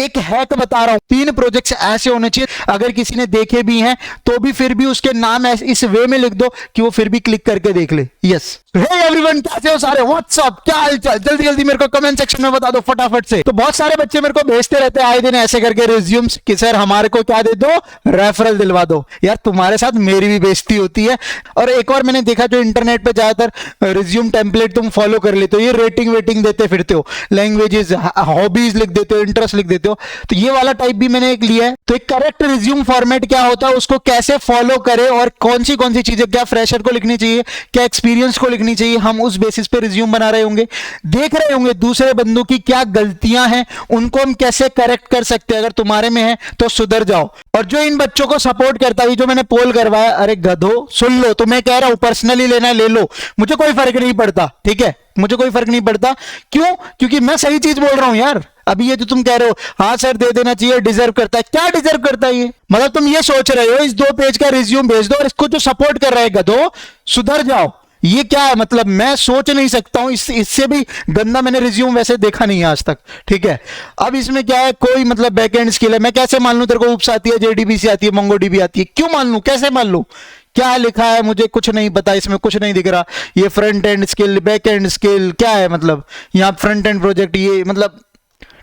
एक हैक बता रहा हूं, 3 प्रोजेक्ट्स ऐसे होने चाहिए अगर किसी ने देखे भी हैं तो भी फिर भी उसके नाम इस वे में लिख दो कि वो फिर भी क्लिक करके देख ले। यस, हे एवरीवन, कैसे हो सारे, व्हाट्सअप, क्या हालचाल, जल्दी जल्दी मेरे को कमेंट सेक्शन में बता दो फटाफट से। तो बहुत सारे बच्चे मेरे को भेजते रहते हैं आए दिन ऐसे करके रिज्यूम्स कि सर हमारे को क्या दे दो, रेफरल दिलवा दो। यार तुम्हारे साथ मेरी भी बेइज्जती होती है। और एक और मैंने देखा जो इंटरनेट पे ज्यादातर रिज्यूम टेम्पलेट तुम फॉलो कर लेते हो, ये रेटिंग वेटिंग देते फिरते हो, लैंग्वेजेस, हॉबीज लिख देते हो, इंटरेस्ट लिख देते हो, तो ये वाला टाइप भी मैंने एक लिया है। तो एक करेक्ट रिज्यूम फॉर्मेट क्या होता है, उसको कैसे फॉलो करे और कौन सी चीजें, क्या फ्रेशर को लिखनी चाहिए, क्या एक्सपीरियंस को लिखनी चाहिए, हम उस बेसिस पे रिज्यूम बना रहे होंगे, देख रहे होंगे दूसरे बंदों की क्या गलतियां हैं, उनको हम कैसे करेक्ट कर सकते हैं। अगर तुम्हारे में है तो सुधर जाओ। और जो इन बच्चों को सपोर्ट करता है, जो मैंने पोल करवाया, अरे गधो सुन लो, तो मैं कह रहा हूं पर्सनली लेना है ले लो, मुझे कोई फर्क नहीं पड़ता, ठीक है, मुझे कोई फर्क नहीं पड़ता। क्यों? क्योंकि मैं सही चीज बोल रहा हूं यार। अभी ये जो तुम कह रहे हो हाँ सर दे देना चाहिए, डिजर्व करता है, क्या डिजर्व करता है ये? मतलब तुम ये सोच रहे हो इस 2 पेज का रिज्यूम भेज दो और इसको जो सपोर्ट कर रहा है गधो सुधर जाओ, ये क्या है? मतलब मैं सोच नहीं सकता हूं, इससे भी गंदा मैंने रिज्यूम वैसे देखा नहीं है आज तक, ठीक है। अब इसमें क्या है, कोई मतलब बैकएंड स्किल है, मैं कैसे मान लूं तेरे को UPS आती है, JDBC आती है, MongoDB आती है, क्यों मान लूं, कैसे मान लूं? क्या लिखा है मुझे कुछ नहीं पता, इसमें कुछ नहीं दिख रहा। ये front end skill, back and skill क्या है, मतलब यहाँ फ्रंट एंड प्रोजेक्ट, ये मतलब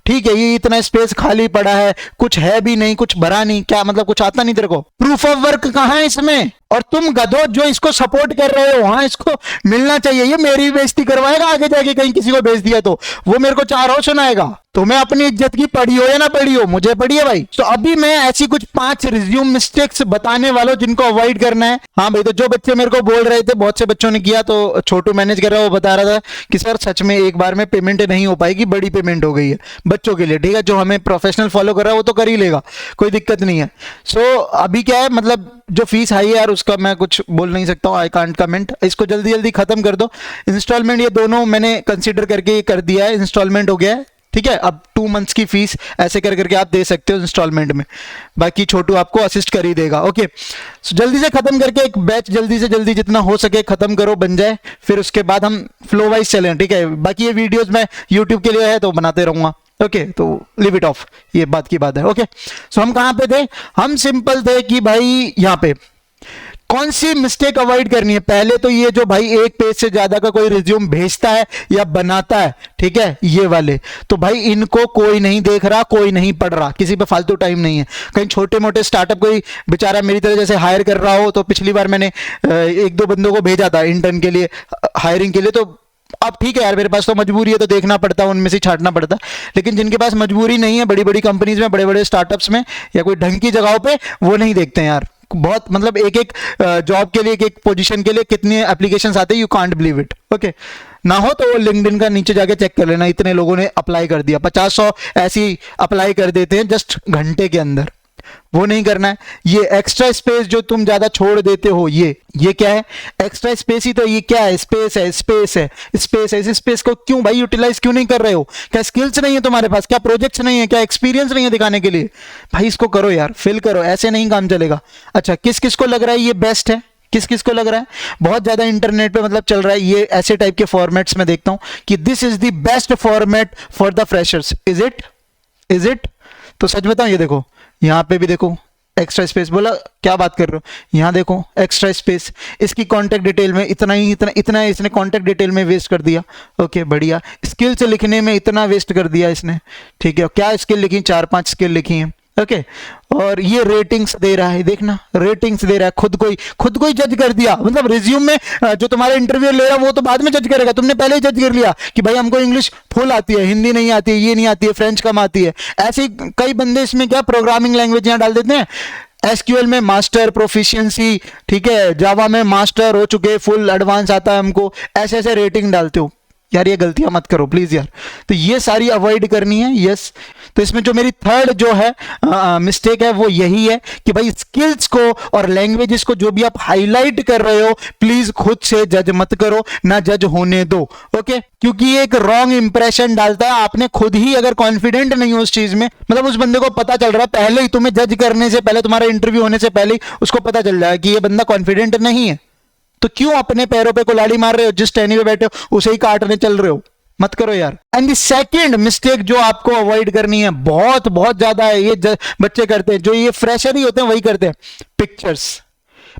ठीक है, ये इतना स्पेस खाली पड़ा है, कुछ है भी नहीं, कुछ भरा नहीं, क्या मतलब कुछ आता नहीं तेरे को? प्रूफ ऑफ वर्क कहां है इसमें? और तुम गधो जो इसको सपोर्ट कर रहे हो, हाँ इसको मिलना चाहिए, ये मेरी बेइज्जती करवाएगा आगे जाके, कहीं किसी को भेज दिया तो वो मेरे को 4 और सुनाएगा। तुम्हें अपनी इज्जत की पड़ी हो या ना पड़ी हो, मुझे पड़ी है भाई। तो अभी मैं ऐसी कुछ 5 रिज्यूम मिस्टेक्स बताने वालों जिनको अवॉइड करना है। हाँ भाई, तो जो बच्चे मेरे को बोल रहे थे, बहुत से बच्चों ने किया, तो छोटू मैनेज कर रहा है, वो बता रहा था कि सर सच में एक बार में पेमेंट नहीं हो पाएगी, बड़ी पेमेंट हो गई है बच्चों के लिए, ठीक है, जो हमें प्रोफेशनल फॉलो कर रहा है वो तो कर ही लेगा, कोई दिक्कत नहीं है। सो अभी क्या है, मतलब जो फीस हाई है यार उसका मैं कुछ बोल नहीं सकता हूँ, आई कांट कमेंट। इसको जल्दी जल्दी खत्म कर दो। इंस्टॉलमेंट ये दोनों मैंने कंसीडर करके कर दिया है, इंस्टॉलमेंट हो गया है, ठीक है। अब 2 मंथ्स की फीस ऐसे कर करके आप दे सकते हो इंस्टॉलमेंट में, बाकी छोटू आपको असिस्ट कर ही देगा। ओके, सो जल्दी से खत्म करके एक बैच जल्दी से जल्दी जितना हो सके खत्म करो, बन जाए, फिर उसके बाद हम फ्लो वाइज चलें, ठीक है। बाकी ये वीडियोस मैं यूट्यूब के लिए है तो बनाते रहूंगा, ओके, तो लिव इट ऑफ, ये बात की बात है। ओके, सो हम कहां पे थे? हम सिंपल थे कि भाई यहां पे कौन सी मिस्टेक अवॉइड करनी है। पहले तो ये जो भाई 1 पेज से ज्यादा का कोई रिज्यूम भेजता है या बनाता है, ठीक है, ये वाले, तो भाई इनको कोई नहीं देख रहा, कोई नहीं पढ़ रहा, किसी पे फालतू टाइम नहीं है। कहीं छोटे मोटे स्टार्टअप कोई बेचारा मेरी तरह जैसे हायर कर रहा हो, तो पिछली बार मैंने 1-2 बंदों को भेजा था इंटर्न के लिए, हायरिंग के लिए, तो अब ठीक है यार, मेरे पास तो मजबूरी है तो देखना पड़ता है, उनमें से छांटना पड़ता है। लेकिन जिनके पास मजबूरी नहीं है, बड़ी बड़ी कंपनीज में, बड़े बड़े स्टार्टअप्स में या कोई ढंग की जगहों पे, वो नहीं देखते हैं यार। बहुत मतलब एक जॉब के लिए, एक पोजीशन के लिए कितने एप्लीकेशंस आते हैं, you can't believe it. Okay, ना हो तो वो लिंक्डइन का नीचे जाके चेक कर लेना, इतने लोगों ने अप्लाई कर दिया, 50-100 ऐसी अप्लाई कर देते हैं जस्ट घंटे के अंदर, वो नहीं करना है। ये एक्स्ट्रा स्पेस जो तुम ज्यादा छोड़ देते हो, ये क्या है? एक्स्ट्रा स्पेस ही तो, ये क्या है? स्पेस है, स्पेस है, स्पेस है। इस स्पेस को क्यों भाई यूटिलाइज क्यों नहीं कर रहे हो? क्या स्किल्स नहीं है तुम्हारे पास? क्या प्रोजेक्ट्स नहीं है? क्या एक्सपीरियंस नहीं है दिखाने के लिए? भाई इसको करो यार, फिल करो, ऐसे नहीं काम चलेगा। अच्छा, किस किस को लग रहा है ये बेस्ट है? किस किस को लग रहा है? बहुत ज्यादा इंटरनेट पे मतलब चल रहा है ये ऐसे टाइप के फॉर्मेट्स में देखता हूं कि this is the best format for the freshers. Is it? तो सच बताऊं, ये देखो, यहां पे भी देखो एक्स्ट्रा स्पेस, बोला क्या बात कर रहे हो, यहां देखो एक्स्ट्रा स्पेस, इसकी कांटेक्ट डिटेल में इतना इसने कांटेक्ट डिटेल में वेस्ट कर दिया। ओके, बढ़िया। स्किल्स लिखने में इतना वेस्ट कर दिया इसने, ठीक है। क्या स्किल लिखी? 4-5 स्किल लिखी है, ओके। और ये रेटिंग्स दे रहा है, देखना रेटिंग्स दे रहा है, खुद को ही जज कर दिया। मतलब रिज्यूम में जो तुम्हारा इंटरव्यू ले रहा है वो तो बाद में जज करेगा, तुमने पहले ही जज कर लिया कि भाई हमको इंग्लिश फुल आती है, हिंदी नहीं आती है, ये नहीं आती है, फ्रेंच कम आती है। ऐसे कई बंदे इसमें क्या प्रोग्रामिंग लैंग्वेज यहां डाल देते हैं, एसक्यूएल में मास्टर प्रोफिशिएंसी, ठीक है, जावा में मास्टर हो चुके, फुल एडवांस आता है हमको, ऐसे ऐसे रेटिंग डालते हो यार। ये गलतियां मत करो प्लीज यार, तो ये सारी अवॉइड करनी है। यस, तो इसमें जो मेरी थर्ड जो है मिस्टेक है वो यही है कि भाई स्किल्स को और लैंग्वेजेस को जो भी आप हाईलाइट कर रहे हो, प्लीज खुद से जज मत करो, ना जज होने दो, ओके। क्योंकि ये एक रॉन्ग इंप्रेशन डालता है। आपने खुद ही अगर कॉन्फिडेंट नहीं हो उस चीज में, मतलब उस बंदे को पता चल रहा है पहले ही, तुम्हें जज करने से पहले, तुम्हारा इंटरव्यू होने से पहले ही उसको पता चल रहा है कि ये बंदा कॉन्फिडेंट नहीं है, तो क्यों अपने पैरों पे कुल्हाड़ी मार रहे हो? जिस टहनी पे बैठे हो उसे ही काटने चल रहे हो? मत करो यार। एंड द सेकंड मिस्टेक जो आपको अवॉइड करनी है, बहुत बहुत ज्यादा है, ये बच्चे करते हैं, जो ये फ्रेशर ही होते हैं वही करते हैं, पिक्चर्स।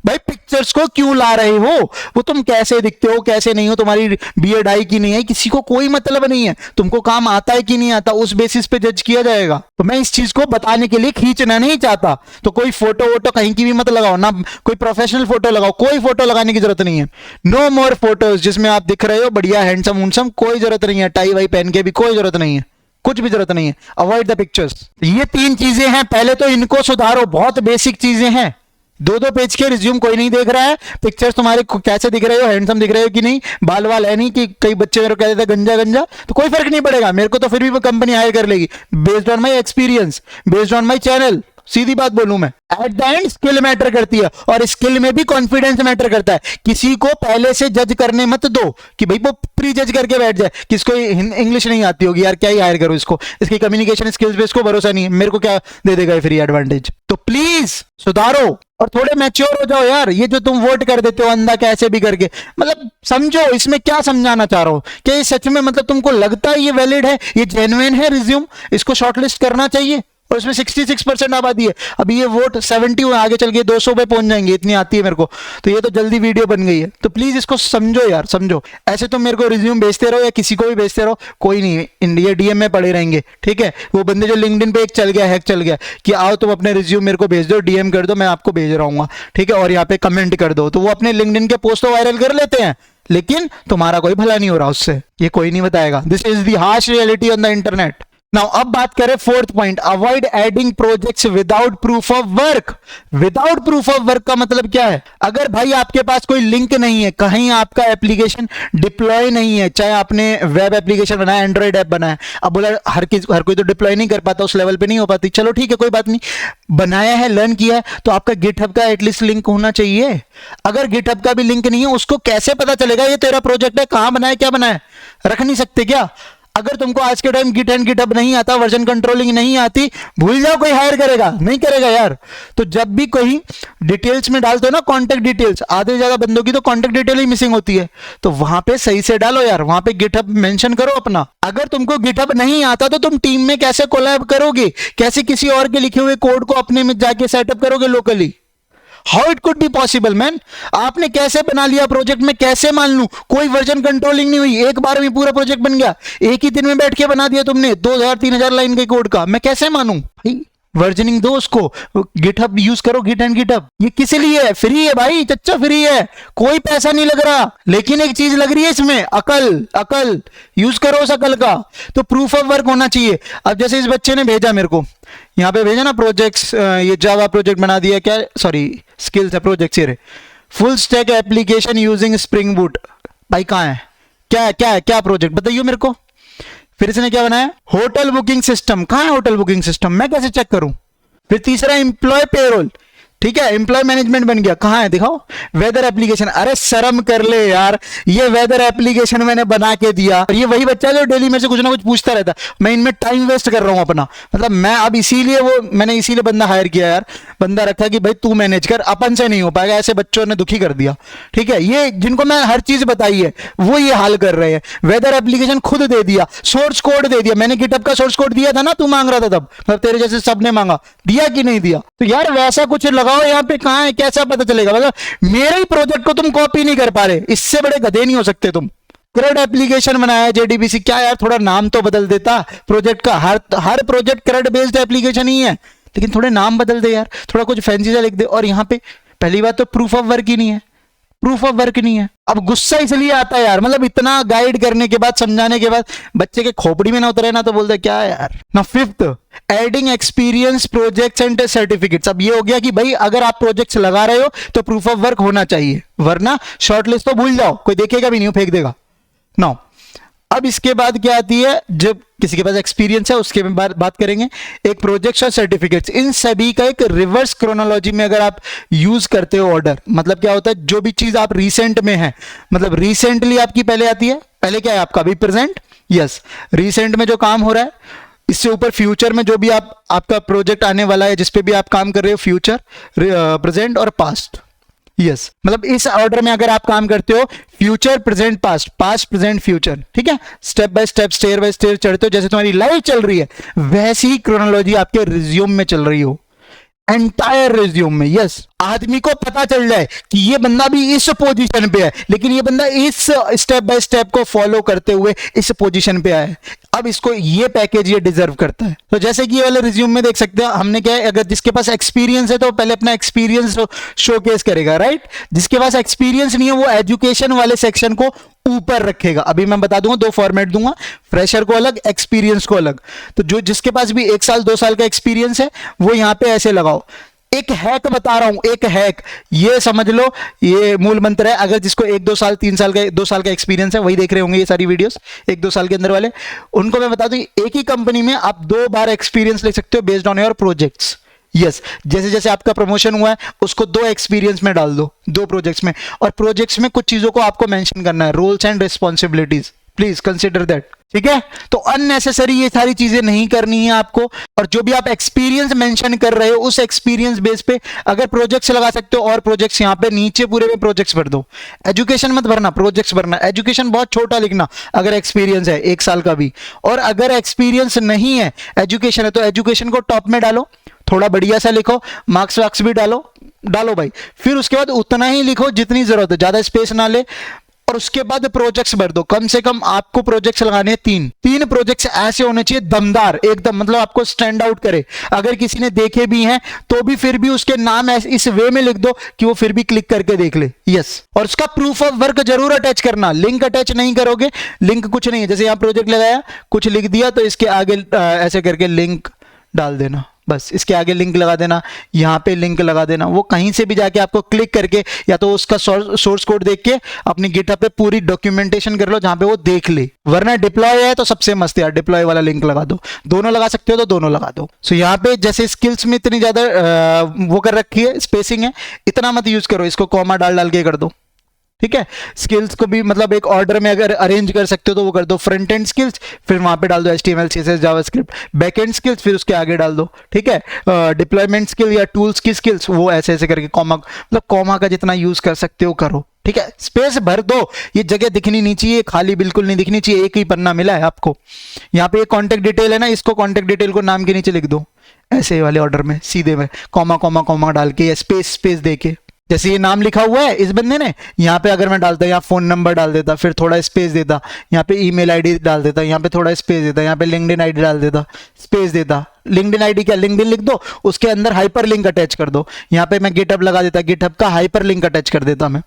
भाई पिक्चर्स को क्यों ला रहे हो? वो तुम कैसे दिखते हो कैसे नहीं हो, तुम्हारी बीएड आई कि नहीं है, किसी को कोई मतलब नहीं है। तुमको काम आता है कि नहीं आता, उस बेसिस पे जज किया जाएगा। तो मैं इस चीज को बताने के लिए खींचना नहीं चाहता। तो कोई फोटो वोटो कहीं की भी मत लगाओ ना, कोई प्रोफेशनल फोटो लगाओ, कोई फोटो लगाने की जरूरत नहीं है। नो मोर फोटोज जिसमें आप दिख रहे हो बढ़िया हैंडसम वुंडसम, कोई जरूरत नहीं है। टाई वाई पहन के भी कोई जरूरत नहीं है, कुछ भी जरूरत नहीं है। Avoid the pictures. ये 3 चीजें हैं, पहले तो इनको सुधारो, बहुत बेसिक चीजें हैं। 2-2 पेज के रिज्यूम कोई नहीं देख रहा है, पिक्चर्स तुम्हारे कैसे दिख रहे हो, हैंडसम दिख रहे हो कि नहीं, बाल वाल है नहीं कि कई बच्चे मेरे को कहते थे गंजा गंजा, तो कोई फर्क नहीं पड़ेगा मेरे को, तो फिर भी वो कंपनी हायर कर लेगी based on my experience, based on my channel. सीधी बात बोलूं मैं, at the end skill matter करती है, और स्किल में भी कॉन्फिडेंस मैटर करता है। किसी को पहले से जज करने मत दो कि भाई वो प्री जज करके बैठ जाए, किसको इंग्लिश नहीं आती होगी यार, क्या ही हायर करो इसको, इसकी कम्युनिकेशन स्किल्स पे इसको भरोसा नहीं है, मेरे को क्या दे देगा फ्री एडवांटेज। तो प्लीज सुधारो और थोड़े मैच्योर हो जाओ यार। ये जो तुम वोट कर देते हो अंधा कैसे भी करके, मतलब समझो इसमें क्या समझाना चाह रहा हो। क्या ये सच में मतलब तुमको लगता है ये वैलिड है, ये जेन्युइन है रिज्यूम, इसको शॉर्टलिस्ट करना चाहिए? और इसमें 66% आबादी है। अभी ये वोट 70 आगे चल के 200 पे पहुंच जाएंगे, इतनी आती है मेरे को, तो ये तो जल्दी वीडियो बन गई है। तो प्लीज इसको समझो यार, समझो। ऐसे तुम मेरे को रिज्यूम भेजते रहो या किसी को भी भेजते रहो, कोई नहीं, इंडिया डीएम में पड़े रहेंगे। ठीक है, वो बंदे जो लिंक्डइन पे एक चल गया, हैक चल गया कि आओ तुम अपने रिज्यूम मेरे को भेज दो, डीएम कर दो, मैं आपको भेज रहा हूँ, ठीक है, और यहाँ पे कमेंट कर दो। तो वो अपने लिंक्डइन के पोस्ट तो वायरल कर लेते हैं, लेकिन तुम्हारा कोई भला नहीं हो रहा उससे, ये कोई नहीं बताएगा। This is the harsh reality on the internet. Now अब बात करें 4th point, avoid adding projects without proof of work. Without proof of work का मतलब क्या है? अगर भाई आपके पास कोई लिंक नहीं है, कहीं आपका एप्लीकेशन डिप्लॉय नहीं है, चाहे आपने वेब एप्लीकेशन बनाया, एंड्रॉइड ऐप बनाया, अब बोला हर कोई तो डिप्लॉय नहीं कर पाता, उस लेवल पे नहीं हो पाती, चलो ठीक है कोई बात नहीं, बनाया है, लर्न किया है, तो आपका गिटहब का एटलीस्ट लिंक होना चाहिए। अगर गिटहब का भी लिंक नहीं है, उसको कैसे पता चलेगा ये तेरा प्रोजेक्ट है, कहां बनाया क्या बनाया? रख नहीं सकते क्या? अगर तुमको आज के टाइम गिट एंड गिटहब नहीं आता, वर्जन कंट्रोलिंग नहीं आती, भूल जाओ कोई हायर करेगा, नहीं करेगा यार। तो जब भी कोई डिटेल्स में डालते हो ना, कॉन्टेक्ट डिटेल्स, आधे से ज्यादा बंदों की तो कॉन्टेक्ट डिटेल ही मिसिंग होती है, तो वहां पे सही से डालो यार, वहां पे गिटहब मेंशन करो अपना। अगर तुमको गिटहब नहीं आता तो तुम टीम में कैसे कोलैब करोगे, कैसे किसी और के लिखे हुए कोड को अपने में जाके सेटअप करोगे locally? How it could be possible man? आपने कैसे बना लिया प्रोजेक्ट, में कैसे मान लूं? कोई वर्जन कंट्रोलिंग नहीं हुई, एक बार में पूरा प्रोजेक्ट बन गया, एक ही दिन में बैठ के बना दिया तुमने 2000-3000 लाइन के कोड का, मैं कैसे मानूं भाई? वर्जनिंग दो उसको, गिटहब यूज करो, गिट एंड गिटहब। ये किस लिए है? फ्री है भाई, चच्चा फ्री है, कोई पैसा नहीं लग रहा, लेकिन एक चीज लग रही है इसमें, अकल। अकल यूज करो उस अकल का। तो प्रूफ ऑफ वर्क होना चाहिए। अब जैसे इस बच्चे ने भेजा मेरे को, यहाँ पे भेजा ना प्रोजेक्ट्स, ये जावा प्रोजेक्ट बना दिया, क्या सॉरी स्किल्स है, प्रोजेक्ट्स ये full stack application using spring boot. भाई कहाँ है, क्या क्या क्या प्रोजेक्ट बताइए मेरे को। फिर इसने क्या बनाया? Hotel booking system. कहां है होटल बुकिंग सिस्टम, मैं कैसे चेक करूं? फिर तीसरा एम्प्लॉय पेरोल, ठीक है, एम्प्लॉय मैनेजमेंट बन गया, कहां है दिखाओ? Weather application. अरे शर्म कर ले यार, ये वेदर एप्लीकेशन मैंने बना के दिया, और ये वही बच्चा जो डेली मेरे से कुछ ना कुछ पूछता रहता, मैं इनमें टाइम वेस्ट कर रहा हूं अपना। मतलब मैं अब इसीलिए मैंने इसीलिए बंदा हायर किया यार, बंदा रखा कि भाई तू मैनेज कर, अपन से नहीं हो पाएगा, ऐसे बच्चों ने दुखी कर दिया। ठीक है, ये जिनको मैं हर चीज बताई है वो ये हाल कर रहे हैं। वेदर एप्लीकेशन खुद दे दिया, सोर्स कोड दे दिया, मैंने गिटहब का सोर्स कोड दिया था ना, तू मांग रहा था तब, मतलब तेरे जैसे सबने मांगा, दिया कि नहीं दिया? तो यार वैसा कुछ लगाओ यहाँ पे, कहां है, कैसा पता चलेगा? मतलब मेरे ही प्रोजेक्ट को तुम कॉपी नहीं कर पा रहे, इससे बड़े गधे नहीं हो सकते तुम। क्रड एप्लीकेशन बनाया जेडीबीसी, क्या यार थोड़ा नाम तो बदल देता प्रोजेक्ट का। हर प्रोजेक्ट क्रड बेस्ड एप्लीकेशन ही है, लेकिन थोड़े नाम बदल दे यार, थोड़ा कुछ फैंसी सा लिख दे। और यहाँ पे पहली बात तो प्रूफ ऑफ वर्क ही नहीं है, प्रूफ ऑफ वर्क नहीं है। अब गुस्सा इसलिए आता है यार, मतलब इतना गाइड करने के बाद, समझाने के बाद, बच्चे के खोपड़ी में ना उतरे ना, तो बोलते क्या है यार ना। 5th, adding experience projects and certificates. अब ये हो गया कि भाई अगर आप प्रोजेक्ट्स लगा रहे हो तो प्रूफ ऑफ वर्क होना चाहिए, वरना शॉर्टलिस्ट तो भूल जाओ, कोई देखेगा भी नहीं, फेंक देगा। नाउ अब इसके बाद क्या आती है, जब किसी के पास एक्सपीरियंस है उसके बात करेंगे। एक प्रोजेक्ट्स और सर्टिफिकेट्स, इन सभी का एक रिवर्स क्रोनोलॉजी में अगर आप यूज करते हो ऑर्डर, मतलब क्या होता है, जो भी चीज आप रिसेंट में है, मतलब रिसेंटली आपकी पहले आती है, पहले क्या है आपका, अभी प्रेजेंट, यस, रिसेंट में जो काम हो रहा है, इससे ऊपर फ्यूचर में जो भी आपका प्रोजेक्ट आने वाला है, जिसपे भी आप काम कर रहे हो, फ्यूचर, प्रेजेंट और पास्ट, यस मतलब इस ऑर्डर में अगर आप काम करते हो, future present past, past present future, ठीक है, step by step, stair by stair चढ़ते हो, जैसे तुम्हारी लाइफ चल रही है वैसी ही क्रोनोलॉजी आपके रिज्यूम में चल रही हो, एंटायर रिज्यूम में। यस आदमी को पता चल जाए कि ये बंदा भी इस पोजीशन पे है, लेकिन ये बंदा इस स्टेप बाय स्टेप को फॉलो करते हुए इस पोजीशन पे आया है, अब इसको ये पैकेज ये डिजर्व करता है। तो जैसे कि ये वाले रिज्यूम में देख सकते हो हमने क्या है, अगर जिसके पास एक्सपीरियंस है तो पहले अपना एक्सपीरियंस शोकेस करेगा, राइट। जिसके पास एक्सपीरियंस नहीं है वो एजुकेशन वाले सेक्शन को ऊपर रखेगा। अभी मैं बता दूंगा, दो फॉर्मेट दूंगा, फ्रेशर को अलग, एक्सपीरियंस को अलग। तो जो जिसके पास भी 1 साल 2 साल का एक्सपीरियंस है वो यहां पे ऐसे लगाओ। एक हैक बता रहा हूं, एक हैक, ये समझ लो, ये मूल मंत्र है। अगर जिसको 1-2 साल 3 साल का 2 साल का एक्सपीरियंस है, वही देख रहे होंगे ये सारी वीडियोस 1-2 साल के अंदर वाले, उनको मैं बता दूं एक ही कंपनी में आप 2 बार एक्सपीरियंस ले सकते हो based on your projects. Yes जैसे जैसे आपका प्रमोशन हुआ है उसको 2 एक्सपीरियंस में डाल दो, 2 प्रोजेक्ट्स में। और प्रोजेक्ट्स में कुछ चीजों को आपको मेंशन करना है, roles and responsibilities, please consider that, ठीक है। तो अननेसेसरी ये सारी चीजें नहीं करनी है आपको। और जो भी आप एक्सपीरियंस मेंशन कर रहे हो उस एक्सपीरियंस बेस पे अगर प्रोजेक्ट्स लगा सकते हो, और प्रोजेक्ट्स यहां पे नीचे पूरे में प्रोजेक्ट्स भर दो। एजुकेशन मत भरना, प्रोजेक्ट्स भरना। एजुकेशन बहुत छोटा लिखना अगर एक्सपीरियंस है 1 साल का भी, और अगर एक्सपीरियंस नहीं है एजुकेशन है तो एजुकेशन को टॉप में डालो, थोड़ा बढ़िया सा लिखो, मार्क्स वार्क्स भी डालो भाई। फिर उसके बाद उतना ही लिखो जितनी जरूरत है, ज्यादा स्पेस ना ले। और उसके बाद प्रोजेक्ट्स भर दो। कम से कम आपको प्रोजेक्ट्स लगाने हैं 3 प्रोजेक्ट्स ऐसे होने चाहिए दमदार एकदम, मतलब आपको स्टैंड आउट करे। अगर किसी ने देखे भी हैं तो भी फिर भी उसके नाम इस वे में लिख दो कि वो फिर भी क्लिक करके देख ले। यस और उसका प्रूफ ऑफ वर्क जरूर अटैच करना, लिंक अटैच नहीं करोगे, लिंक कुछ नहीं है। जैसे यहां प्रोजेक्ट लगाया, कुछ लिख दिया तो इसके आगे ऐसे करके लिंक डाल देना, बस इसके आगे लिंक लगा देना, यहां पे लिंक लगा देना। वो कहीं से भी जाके आपको क्लिक करके या तो उसका सोर्स कोड देख के अपनी गिटहब पे पूरी डॉक्यूमेंटेशन कर लो जहां पे वो देख ले। वरना डिप्लॉय है तो सबसे मस्त यार, डिप्लॉय वाला लिंक लगा दो। दोनों लगा सकते हो तो दोनों लगा दो। सो यहाँ पे जैसे स्किल्स में इतनी ज्यादा वो कर रखी है, स्पेसिंग है, इतना मत यूज करो, इसको कॉमा डाल डाल के कर दो, ठीक है। स्किल्स को भी मतलब एक ऑर्डर में अगर अरेंज कर सकते हो तो वो कर दो। फ्रंट एंड स्किल्स, फिर वहां पे डाल दो HTML CSS JavaScript. Back and skills, फिर उसके आगे डाल दो, ठीक है। डिप्लॉयमेंट स्किल या टूल्स की स्किल्स, वो ऐसे ऐसे करके कॉमा, मतलब कॉमा का जितना यूज कर सकते हो करो, ठीक है। स्पेस भर दो, ये जगह दिखनी नहीं चाहिए, खाली बिल्कुल नहीं दिखनी चाहिए। एक ही पन्ना मिला है आपको। यहाँ पे कॉन्टेक्ट डिटेल है ना, इसको कॉन्टेक्ट डिटेल को नाम के नीचे लिख दो, ऐसे वाले ऑर्डर में सीधे में कॉमा कॉमा कॉमा डाल के या स्पेस स्पेस दे के। जैसे ये नाम लिखा हुआ है इस बंदे ने, यहाँ पे अगर मैं डालता यहाँ फोन नंबर डाल देता, फिर थोड़ा स्पेस देता, यहाँ पे ईमेल आईडी डाल देता, यहाँ पे थोड़ा स्पेस देता, यहाँ पे लिंक्डइन आईडी डाल देता, स्पेस देता। लिंक्डइन आईडी क्या, लिंक्डइन लिख दो, उसके अंदर हाइपर लिंक अटैच कर दो। यहाँ पे मैं गिटहब लगा देता, गिटहब का हाइपर लिंक अटैच कर देता मैं,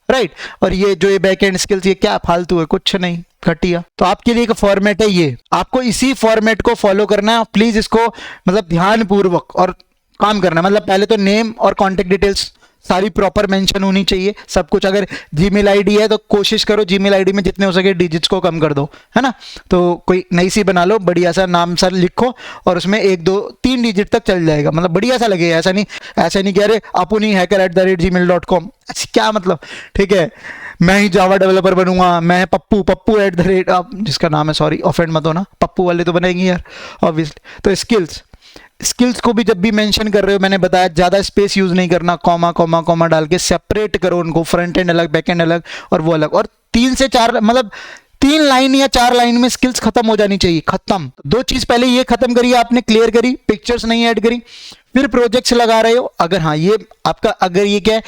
राइट। और ये जो ये बैक एंड स्किल्स, ये क्या फालतू है, कुछ नहीं, घटिया। तो आपके लिए एक फॉर्मेट है ये, आपको इसी फॉर्मेट को फॉलो करना है। प्लीज इसको मतलब ध्यान पूर्वक और काम करना है। मतलब पहले तो नेम और कॉन्टेक्ट डिटेल्स सारी प्रॉपर मेंशन होनी चाहिए, सब कुछ। अगर जीमेल आईडी है तो कोशिश करो जीमेल आईडी में जितने हो सके डिजिट्स को कम कर दो, है ना। तो कोई नई सी बना लो, बढ़िया सा नाम सर लिखो और उसमें 1 2 3 डिजिट तक चल जाएगा, मतलब बढ़िया सा लगेगा। ऐसा नहीं कह रहे अपुनी hacker@gmail.com, क्या मतलब, ठीक है। मैं ही जावा डेवलपर बनूंगा, मैं पप्पू जिसका नाम है, सॉरी ऑफेंड मत होना, पप्पू वाले तो बनेंगे यार ऑब्वियसली। तो स्किल्स को भी जब भी मेंशन कर रहे हो, मैंने बताया ज्यादा स्पेस यूज नहीं करना, कॉमा कॉमा कॉमा डाल के सेपरेट करो उनको, फ्रंट एंड अलग, बैक एंड अलग और वो अलग। और 3 से 4 मतलब 3 लाइन या 4 लाइन में स्किल्स खत्म हो जानी चाहिए, खत्म। 2 चीज पहले ये खत्म करी आपने, क्लियर करी, पिक्चर्स नहीं ऐड करी, फिर प्रोजेक्ट्स लगा रहे हो। अगर हाँ ये आपका, अगर ये क्या है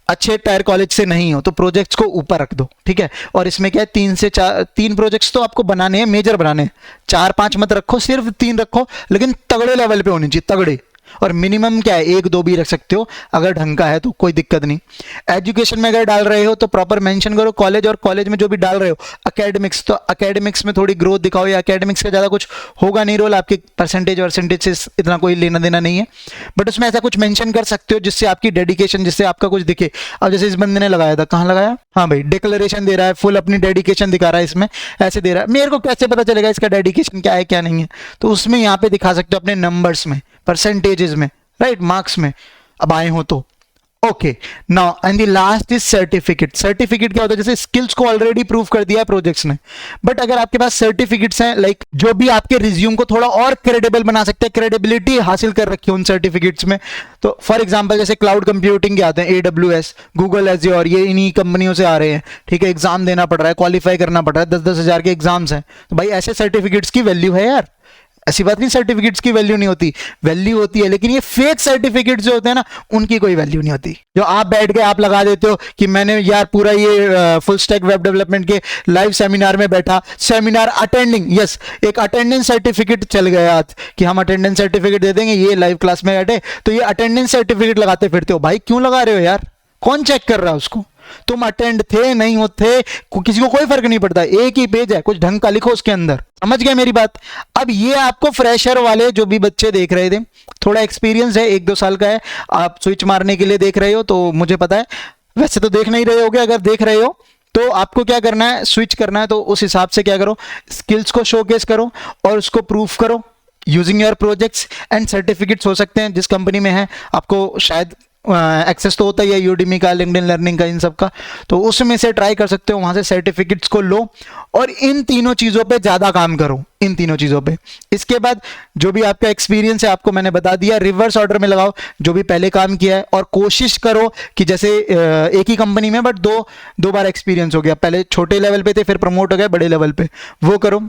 अच्छे टायर कॉलेज से नहीं हो तो प्रोजेक्ट्स को ऊपर रख दो, ठीक है। और इसमें क्या है 3 से 4 3 प्रोजेक्ट्स तो आपको बनाने हैं, मेजर बनाने हैं। 4-5 मत रखो, सिर्फ 3 रखो, लेकिन तगड़े लेवल पे होनी चाहिए, तगड़े। और मिनिमम क्या है 1-2 भी रख सकते हो अगर ढंग का है तो, कोई दिक्कत नहीं। एजुकेशन में अगर डाल रहे हो तो प्रॉपर मेंशन करो कॉलेज, और कॉलेज में जो भी डाल रहे हो एकेडमिक्स, तो एकेडमिक्स में थोड़ी ग्रोथ दिखाओ। या एकेडमिक्स का ज़्यादा कुछ होगा नहीं रोल, आपके परसेंटेज से इतना कोई लेना देना नहीं है, बट उसमें ऐसा कुछ मेंशन कर सकते हो जिससे आपकी डेडिकेशन, जिससे आपका कुछ दिखे। अब जैसे इस बंदे ने लगाया था, कहाँ लगाया, हाँ भाई डिक्लेरेशन दे रहा है, फुल अपनी डेडिकेशन दिखा रहा है, इसमें ऐसे दे रहा है। मेरे को कैसे पता चलेगा इसका डेडिकेशन क्या है क्या नहीं है, तो उसमें यहाँ पे दिखा सकते हो अपने नंबर्स में, परसेंटेजेस में, राइट, मार्क्स में अब आए हो तो। Okay, now and the last is certificate. Certificate क्या होता है? जैसे स्किल्स को ऑलरेडी प्रूव कर दिया प्रोजेक्ट्स ने, बट अगर आपके पास सर्टिफिकेट्स हैं लाइक जो भी आपके रिज्यूम को थोड़ा और क्रेडिबल बना सकते हैं, क्रेडिबिलिटी हासिल कर रखी है उन सर्टिफिकेट्स में, तो फॉर एग्जांपल जैसे क्लाउड कंप्यूटिंग के आते हैं, AWS, गूगल एज़्योर, ये इन्हीं कंपनियों से आ रहे हैं, ठीक है, एग्जाम देना पड़ रहा है, क्वालिफाई करना पड़ रहा है, 10-10 हज़ार के एग्जाम्स हैं, तो भाई ऐसे सर्टिफिकेट्स की वैल्यू है यार। ऐसी बात नहीं सर्टिफिकेट्स की वैल्यू नहीं होती, वैल्यू होती है, लेकिन ये फेक सर्टिफिकेट्स जो होते हैं ना, उनकी कोई वैल्यू नहीं होती। जो आप बैठ के आप लगा देते हो कि मैंने यार पूरा ये फुल स्टैक वेब डेवलपमेंट के लाइव सेमिनार में बैठा, सेमिनार अटेंडिंग, यस, एक अटेंडेंस सर्टिफिकेट चल गया आज कि हम अटेंडेंस सर्टिफिकेट दे देंगे, ये लाइव क्लास में बैठे, तो ये अटेंडेंस सर्टिफिकेट लगाते फिरते हो। भाई क्यों लगा रहे हो यार? कौन चेक कर रहा है उसको? तुम अटेंड थे नहीं होते किसी को कोई फर्क नहीं पड़ता, एक ही पेज है, कुछ ढंग का लिखो उसके अंदर। समझ गए मेरी बात? अब ये आपको फ्रेशर वाले जो भी बच्चे देख रहे थे, थोड़ा एक्सपीरियंस है, 1-2 साल का है, आप स्विच मारने के लिए देख रहे हो, तो मुझे पता है, वैसे तो देख नहीं रहे होगे, अगर देख रहे हो तो आपको क्या करना है, स्विच करना है, तो उस हिसाब से क्या करो, स्किल्स को शोकेस करो और उसको प्रूफ करो using your projects and certificates. हो सकते हैं जिस कंपनी में है आपको शायद एक्सेस तो होता ही है, यूडीमी का, लिंक्डइन लर्निंग का, इन सब का, तो उसमें से ट्राई कर सकते हो, वहां से सर्टिफिकेट्स को लो और इन तीनों चीजों पे ज्यादा काम करो, इन तीनों चीजों पे। इसके बाद जो भी आपका एक्सपीरियंस है आपको मैंने बता दिया, रिवर्स ऑर्डर में लगाओ जो भी पहले काम किया है, और कोशिश करो कि जैसे एक ही कंपनी में बट दो बार एक्सपीरियंस हो गया, पहले छोटे लेवल पे थे फिर प्रमोट हो गए बड़े लेवल पे, वो करो।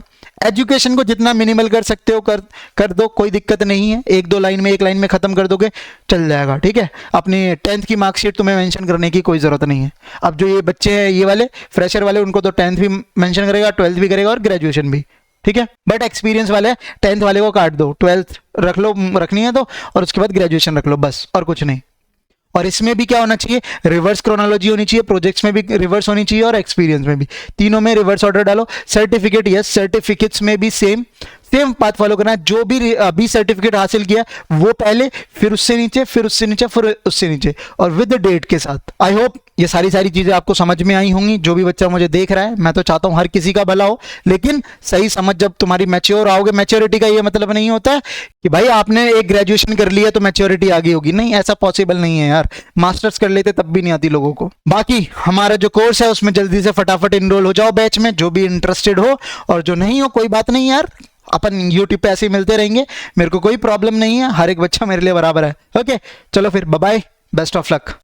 एजुकेशन को जितना मिनिमल कर सकते हो कर दो, कोई दिक्कत नहीं है, 1-2 लाइन में, 1 लाइन में खत्म कर दोगे चल जाएगा, ठीक है। अपनी 10th की मार्कशीट तुम्हें मेंशन करने की कोई जरूरत नहीं है। अब जो ये बच्चे हैं ये वाले फ्रेशर वाले, उनको तो 10th भी मेंशन करेगा, 12th भी करेगा और ग्रेजुएशन भी, ठीक है। बट एक्सपीरियंस वाले 10th वाले को काट दो, 12th रख लो, रखनी है तो, और उसके बाद ग्रेजुएशन रख लो, बस, और कुछ नहीं। और इसमें भी क्या होना चाहिए, रिवर्स क्रोनोलॉजी होनी चाहिए, प्रोजेक्ट्स में भी रिवर्स होनी चाहिए और एक्सपीरियंस में भी, तीनों में रिवर्स ऑर्डर डालो। सर्टिफिकेट, यस, सर्टिफिकेट्स में भी सेम पाथ फॉलो करना है। जो भी अभी सर्टिफिकेट हासिल किया वो पहले, फिर उससे नीचे, फिर उससे नीचे, फिर उससे नीचे, और विद डेट के साथ। आई होप ये सारी चीजें आपको समझ में आई होंगी। जो भी बच्चा मुझे देख रहा है, मैं तो चाहता हूं हर किसी का भला हो, लेकिन सही समझ जब तुम्हारी मैच्योर आओगे, मैच्योरिटी का ये मतलब नहीं होता है कि भाई आपने एक ग्रेजुएशन कर लिया तो मैच्योरिटी आ गई होगी, नहीं, ऐसा पॉसिबल नहीं है यार। मास्टर्स कर लेते तब भी नहीं आती लोगों को। बाकी हमारा जो कोर्स है उसमें जल्दी से फटाफट इनरोल हो जाओ बैच में, जो भी इंटरेस्टेड हो, और जो नहीं हो कोई बात नहीं यार, अपन यूट्यूब पे ऐसे ही मिलते रहेंगे, मेरे को कोई प्रॉब्लम नहीं है, हर एक बच्चा मेरे लिए बराबर है। ओके, चलो फिर bye bye, best of luck.